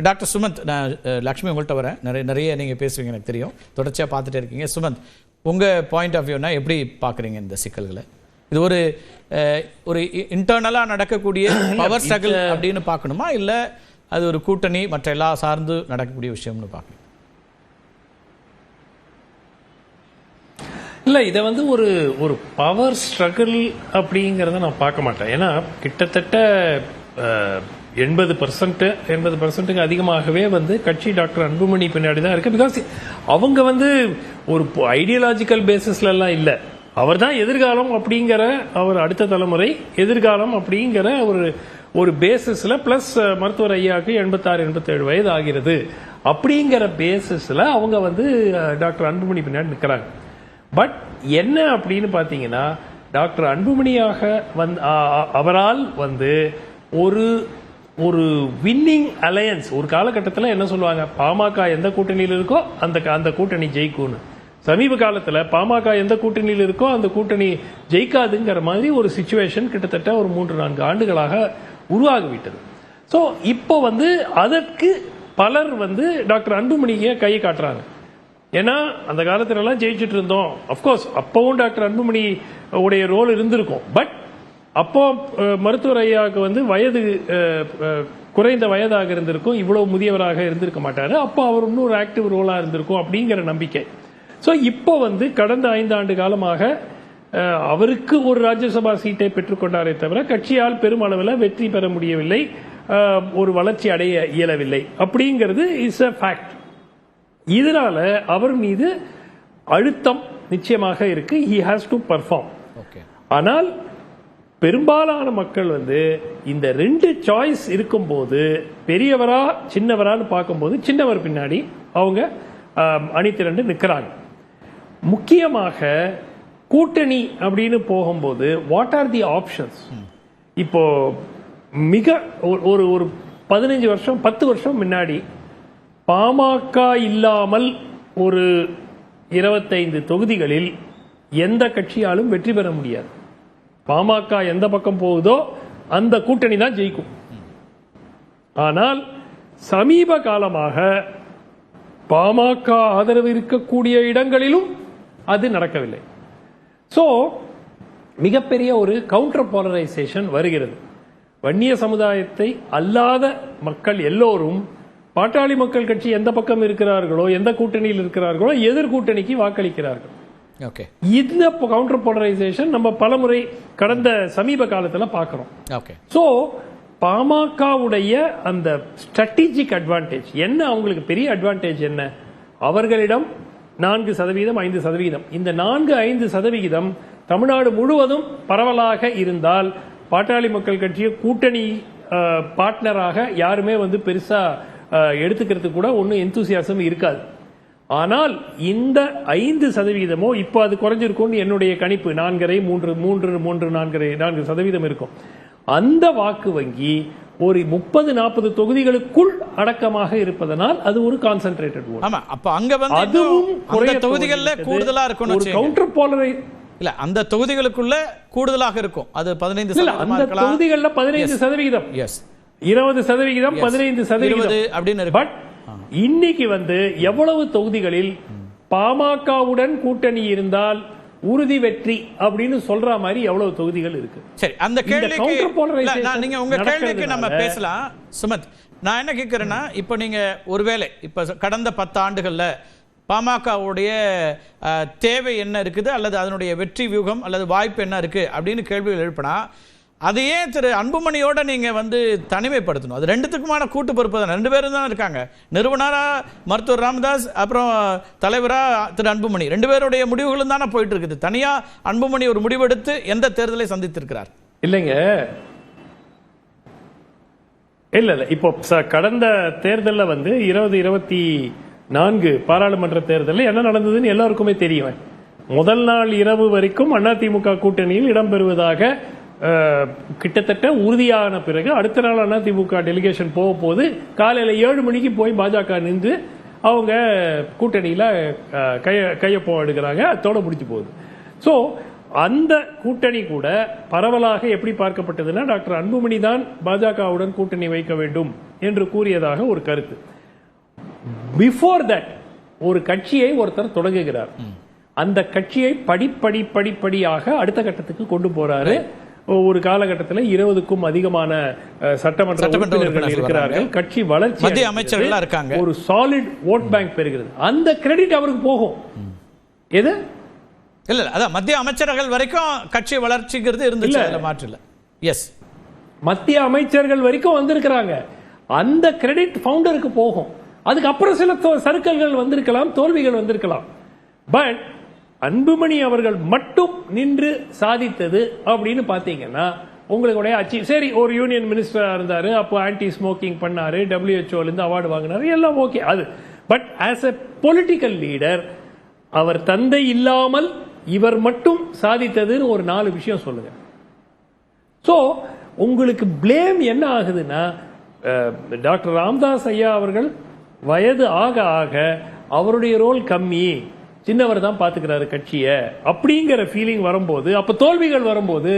Doctor Sumanth, நான் லக்ஷ்மி உங்கள்கிட்ட வரேன். நிறைய நீங்கள் பேசுவீங்க, எனக்கு தெரியும், தொடர்ச்சியாக பார்த்துட்டே இருக்கீங்க. சுமந்த், உங்கள் பாயிண்ட் ஆஃப் வியூனா எப்படி பார்க்குறீங்க இந்த சிக்கல்களை? இது ஒரு இன்டர்னலாக நடக்கக்கூடிய பவர் ஸ்ட்ரகிள் அப்படின்னு பார்க்கணுமா, இல்லை அது ஒரு கூட்டணி மற்ற எல்லா சார்ந்து நடக்கக்கூடிய விஷயம்னு பார்க்கணும்? இல்லை, இதை ஒரு பவர் ஸ்ட்ரகிள் அப்படிங்கிறத நான் பார்க்க மாட்டேன். ஏன்னா கிட்டத்தட்ட 80% அதிகமாகவே கட்சி டாக்டர் அன்புமணி பின்னாடி தான் இருக்கு. பிகாஸ் அவங்க ஒரு ஐடியாலஜிக்கல் பேசிஸ்ல எல்லாம் இல்லை. அவர் தான் எதிர்காலம் அப்படிங்கிற, அவர் அடுத்த தலைமுறை எதிர்காலம் அப்படிங்கிற ஒரு பேசிஸ்ல, பிளஸ் மருத்துவர் ஐயாவுக்கு 86-87 வயது ஆகிறது அப்படிங்கிற பேசிஸ்ல அவங்க டாக்டர் அன்புமணி பின்னாடி நிற்கிறாங்க. பட் என்ன அப்படின்னு பாத்தீங்கன்னா, டாக்டர் அன்புமணியாக அவரால் ஒரு வின்னிங் அலையன்ஸ், ஒரு காலகட்டத்தில் என்ன சொல்லுவாங்க, பாமக எந்த கூட்டணியில் இருக்கோ அந்த கூட்டணி ஜெயிக்கும்னு. சமீப காலத்தில் பாமக எந்த கூட்டணியில் இருக்கோ அந்த கூட்டணி ஜெயிக்காதுங்கிற மாதிரி ஒரு சிச்சுவேஷன் கிட்டத்தட்ட ஒரு 3-4 ஆண்டுகளாக உருவாகிவிட்டது. ஸோ இப்போ அதற்கு பலர் டாக்டர் அன்புமணியை கையை காட்டுறாங்க. ஏன்னா அந்த காலத்திலலாம் ஜெயிச்சுட்டு இருந்தோம். அப்கோர்ஸ் அப்பவும் டாக்டர் அன்புமணி உடைய ரோல் இருந்திருக்கும். பட் அப்போ மருத்துவர் ஐயாவுக்கு வயது குறைந்த வயதாக இருந்திருக்கும், இவ்வளவு முதியவராக இருந்திருக்க மாட்டாரு. அப்போ அவர் இன்னும் ஒரு ஆக்டிவ் ரோலா இருந்திருக்கும் அப்படிங்கிற நம்பிக்கை. ஸோ இப்போ கடந்த 5 ஆண்டு காலமாக அவருக்கு ஒரு ராஜ்யசபா சீட்டை பெற்றுக்கொண்டாரே தவிர கட்சியால் பெருமளவில் வெற்றி பெற முடியவில்லை, ஒரு வளர்ச்சி அடைய இயலவில்லை அப்படிங்கிறது இஸ் அ ஃபேக்ட். இதனால அவர் மீது அழுத்தம் நிச்சயமாக இருக்கு. He has to perform. ஆனால் பெரும்பாலான மக்கள் இந்த 2 சாய்ஸ் இருக்கும்போது, பெரியவரா சின்னவரான்னு பார்க்கும்போது சின்னவர் பின்னாடி அவங்க அணிதிரண்டு நிற்கிறாங்க. முக்கியமாக கூட்டணி அப்படின்னு போகும்போது வாட் ஆர் தி ஆப்ஷன்ஸ்? இப்போ மிக ஒரு 15 வருஷம் 10 வருஷம் முன்னாடி பாமக இல்லாமல் ஒரு 25 தொகுதிகளில் எந்த கட்சியாலும் வெற்றி பெற முடியாது. பாமக எந்த பக்கம் போகுதோ அந்த கூட்டணி தான் ஜெயிக்கும். ஆனால் சமீப காலமாக பாமக ஆதரவு இருக்கக்கூடிய இடங்களிலும் அது நடக்கவில்லை. சோ மிகப்பெரிய ஒரு கவுண்டர் போலரைசேஷன் வருகிறது. வன்னிய சமுதாயத்தை அல்லாத மக்கள் எல்லோரும் பாட்டாளி மக்கள் கட்சி எந்த பக்கம் இருக்கிறார்களோ, எந்த கூட்டணியில் இருக்கிறார்களோ, எதிர்கூட்டணிக்கு வாக்களிக்கிறார்கள். இந்த கவுண்டர் போலரைசேஷன் நம்ம பலமுறை கடந்த சமீப காலத்துல பார்க்கிறோம். சோ பாமகவுடைய அந்த ஸ்ட்ராட்டஜிக் அட்வான்டேஜ் என்ன? அவங்களுக்கு பெரிய அட்வான்டேஜ் என்ன? அவர்களிடம் 4%, 5%. இந்த 4-5% தமிழ்நாடு முழுவதும் பரவலாக இருந்தால் பாட்டாளி மக்கள் கட்சியை கூட்டணி பார்ட்னராக யாருமே பெருசா எடுத்துக்கிறதுக்கு கூட ஒன்னும் எந்தூசியாசம் இருக்காது. ஆனால் இந்த 5% இப்போ அது குறைஞ்சிருக்கும் என்னுடைய கணிப்பு. 4% இருக்கும். அந்த வாக்கு வங்கி ஒரு 30-40 தொகுதிகளுக்குள் அடக்கமாக இருப்பதனால் அது ஒரு கான்சென்ட்ரேட்டட் ஓட். ஆமா, அப்ப அங்க அதுவும் அந்த தொகுதிகள்ல கூடுதலா இருக்கும். ஒரு கவுண்டர் போலரை இல்ல, அந்த தொகுதிகளுக்குள்ள கூடுதலாக இருக்கும். அது 15%. அந்த தொகுதிகள்ல 15%, எஸ் 20%, 15% அப்படின்னு இருக்கு. பட் இன்னைக்கு எவ்வளவு தொகுதிகளில் பாமகவுடன் கூட்டணி இருந்தால் உறுதி வெற்றி அப்படின்னு சொல்ற மாதிரி எவ்வளவு தொகுதிகள் இருக்கு? சரி, அந்த கேள்விக்கு நீங்க உங்க கேள்விக்கு நம்ம பேசலாம். சுமத், நான் என்ன கேட்கிறேன்னா, இப்ப நீங்க ஒருவேளை இப்ப கடந்த 10 ஆண்டுகள்ல பாமகவுடைய தேவை என்ன இருக்குது, அல்லது அதனுடைய வெற்றி வியூகம் அல்லது வாய்ப்பு என்ன இருக்கு அப்படின்னு கேள்விகள் எழுப்பினா, அதையே திரு அன்புமணியோட நீங்க தனிமைப்படுத்தணும். அது 2த்துக்குமான கூட்டு பொறுப்பு தான். 2 பேரும் தான் இருக்காங்க. நிறுவனரா மருத்துவர் ராமதாஸ், அப்புறம் தலைவரா திரு அன்புமணி. 2 பேருடைய முடிவுகளும் தானே போயிட்டு இருக்குது. தனியா அன்புமணி ஒரு முடிவெடுத்து எந்த தேர்தலை சந்தித்திருக்கிறார்? இல்லைங்க, இல்ல இப்போ கடந்த தேர்தலில் 2024 பாராளுமன்ற தேர்தலில் என்ன நடந்ததுன்னு எல்லாருக்குமே தெரியும். முதல் நாள் இரவு வரைக்கும் அதிமுக கூட்டணியில் இடம்பெறுவதாக கிட்டத்தட்ட உறுதியான பிறகு அடுத்த நாள் அதிமுக டெலிகேஷன் போக போது காலையில் 7 மணிக்கு போய் பாஜக நின்று அவங்க கூட்டணியில கையொப்பம் எடுக்கிறாங்க. அதோட முடிச்சு போகுது. ஸோ அந்த கூட்டணி கூட பரவலாக எப்படி பார்க்கப்பட்டதுன்னா, டாக்டர் அன்புமணி தான் பாஜகவுடன் கூட்டணி வைக்க வேண்டும் என்று கூறியதாக ஒரு கருத்து. பிஃபோர் தட் ஒரு கட்சியை ஒருத்தர் தொடங்குகிறார், அந்த கட்சியை படிப்படியாக அடுத்த கட்டத்துக்கு கொண்டு போறாரு. ஒரு காலகட்டத்தில் 20க்கும் அதிகமான சட்டமன்ற உறுப்பினர்கள் இருக்கிறார்கள், கட்சி வளர்ச்சி, மத்திய அமைச்சர்கள் இருக்காங்க, ஒரு சாலிட் ஓட் பேங்க் பெறுகிறது. அந்த கிரெடிட் அவருக்கு போகும். எது இல்ல அதான் மத்திய அமைச்சர்கள் வரைக்கும் கட்சி வளர்ச்சிங்கிறது இருந்துச்சு, அதுல மாற்று இல்ல. எஸ், மத்திய அமைச்சர்கள் வரைக்கும் வந்திருக்கிறாங்க, அந்த கிரெடிட் ஃபவுண்டருக்கு போகும். அதுக்கப்புறம் சில சறுக்கல்கள் வந்திருக்கலாம், தோல்விகள் வந்திருக்கலாம். பட் அன்புமணி அவர்கள் மட்டும் நின்று சாதித்தது அப்படின்னு பாத்தீங்கன்னா உங்களுடைய சரி, ஒரு யூனியன் மினிஸ்டரா இருந்தாரு, அப்போ ஆன்டி ஸ்மோக்கிங் பண்ணாரு, WHO இருந்து அவார்டு வாங்கினாரு, எல்லாம் ஓகே அது. But as a political leader அவர் தந்தை இல்லாமல் இவர் மட்டும் சாதித்ததுன்னு ஒரு 4 விஷயம் சொல்லுங்க. சோ உங்களுக்கு பிளேம் என்ன ஆகுதுன்னா, டாக்டர் ராமதாஸ் ஐயா அவர்கள் வயது ஆக ஆக அவருடைய ரோல் கம்மி, சின்னவர் தான் பாத்துக்கிறாரு கட்சியை அப்படிங்கிற ஃபீலிங் வரும்போது, அப்ப தோல்விகள் வரும்போது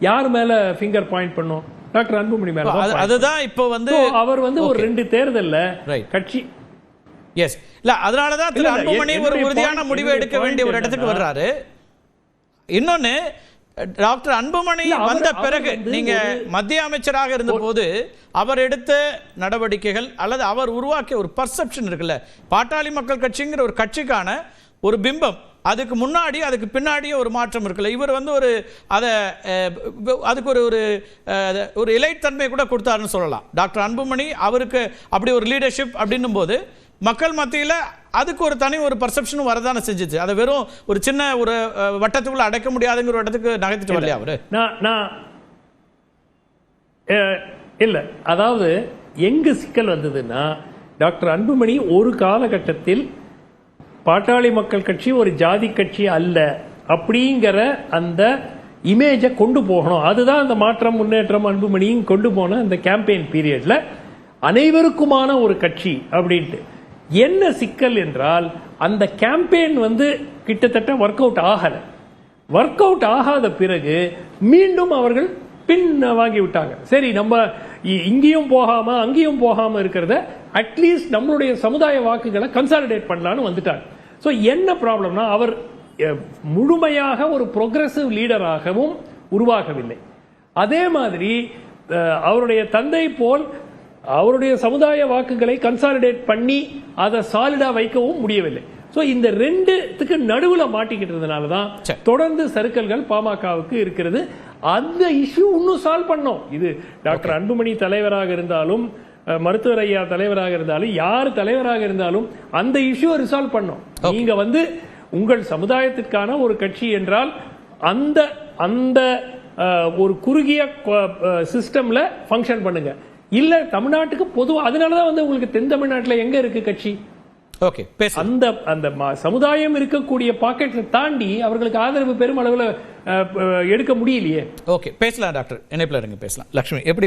யார் மேல ஃபிங்கர் பாயிண்ட் பண்ணும்? டாக்டர் அன்புமணி மேல. அதுதான் இப்போ வந்து அவர் வந்து ஒரு 2 தேர்தல்ல கட்சி. எஸ், இல்ல அதனாலதான் திரு அன்புமணி ஒரு உறுதியான முடிவு எடுக்க வேண்டிய ஒரு இடத்துக்கு வர்றாரு. இன்னொன்னு, டாக்டர் அன்புமணி வந்த பிறகு நீங்க மத்திய அமைச்சராக இருந்த போது அவர் எடுத்த நடவடிக்கைகள் அல்லது அவர் உருவாக்கிய ஒரு பர்செப்ஷன் இருக்குல்ல, பாட்டாளி மக்கள் கட்சிங்கிற ஒரு கட்சிக்கான ஒரு பிம்பம், அதுக்கு முன்னாடி அதுக்கு பின்னாடியே ஒரு மாற்றம் இருக்குல்ல. இவர் வந்து ஒரு அதை அதுக்கு ஒரு இலைத்தன்மை கூட கொடுத்தாருன்னு சொல்லலாம். டாக்டர் அன்புமணி அவருக்கு அப்படி ஒரு லீடர்ஷிப் அப்படின்னும் போது மக்கள் மத்தியில் அதுக்கு ஒரு தனி ஒரு பர்செப்ஷனும் வரதானே செஞ்சிச்சு. அதை வெறும் ஒரு சின்ன ஒரு வட்டத்துக்குள்ள அடைக்க முடியாதுங்கிற இடத்துக்கு நகர்த்திட்டு வரலையா அவரு? இல்ல, அதாவது எங்க சிக்கல் வந்ததுன்னா, டாக்டர் அன்புமணி ஒரு காலகட்டத்தில் பாட்டாளி மக்கள் கட்சி ஒரு ஜாதி கட்சி அல்ல அப்படிங்கிற அந்த இமேஜை கொண்டு போகணும். அதுதான் அந்த மாற்றம் முன்னேற்றம் அன்புமணியும் கொண்டு போன அந்த கேம்பெயின் பீரியட்ல அனைவருக்குமான ஒரு கட்சி அப்படின்ட்டு. என்ன சிக்கல் என்றால், அந்த கேம்பெயின் வந்து கிட்டத்தட்ட ஒர்க் அவுட் ஆகல. ஒர்க் அவுட் ஆகாத பிறகு மீண்டும் அவர்கள் பின் வாங்கி விட்டாங்க. சரி, நம்ம இங்கேயும் போகாம அங்கேயும் போகாம இருக்கிறத அட்லீஸ்ட் நம்மளுடைய சமுதாய வாக்குகளை கன்சாலிடேட் பண்ணலான்னு வந்துட்டாங்க. ஸோ என்ன ப்ராப்ளம்னா, அவர் முழுமையாக ஒரு ப்ரோக்ரசிவ் லீடராகவும் உருவாகவில்லை. அதே மாதிரி அவருடைய தந்தை போல் அவருடைய சமுதாய வாக்குகளை கன்சாலிடேட் பண்ணி அதை சாலிடா வைக்கவும் முடியவில்லை. சோ இந்த 2த்துக்கு நடுவுல மாட்டிக்கிட்டதுனால தான் தொடர்ந்து சர்க்கிள்கள் பாமகவுக்கு இருக்கிறது. அந்த இஷ்யூ இன்னும் சால்வ் பண்ணோம். இது டாக்டர் அன்புமணி தலைவராக இருந்தாலும், மருத்துவர் ஐயா தலைவராக இருந்தாலும், யார் தலைவராக இருந்தாலும் அந்த இஷ்யூ ரிசால்வ் பண்ணோம். நீங்க வந்து உங்கள் சமுதாயத்திற்கான ஒரு கட்சி என்றால் அந்த அந்த ஒரு குறுகிய சிஸ்டம்ல ஃபங்க்ஷன் பண்ணுங்க. இல்ல தமிழ்நாட்டுக்கு பொதுவா, அதனாலதான் வந்து உங்களுக்கு தென் தமிழ்நாட்டில் எங்க இருக்கு கட்சி? ஓகே, அந்த அந்த சமுதாயம் இருக்கக்கூடிய பாக்கெட்ல தாண்டி அவர்களுக்கு ஆதரவு பெரும் அளவில் எடுக்க முடியலையே. ஓகே, பேசலாம் டாக்டர், இணைப்புல இருங்க, பேசலாம். லட்சுமி, எப்படி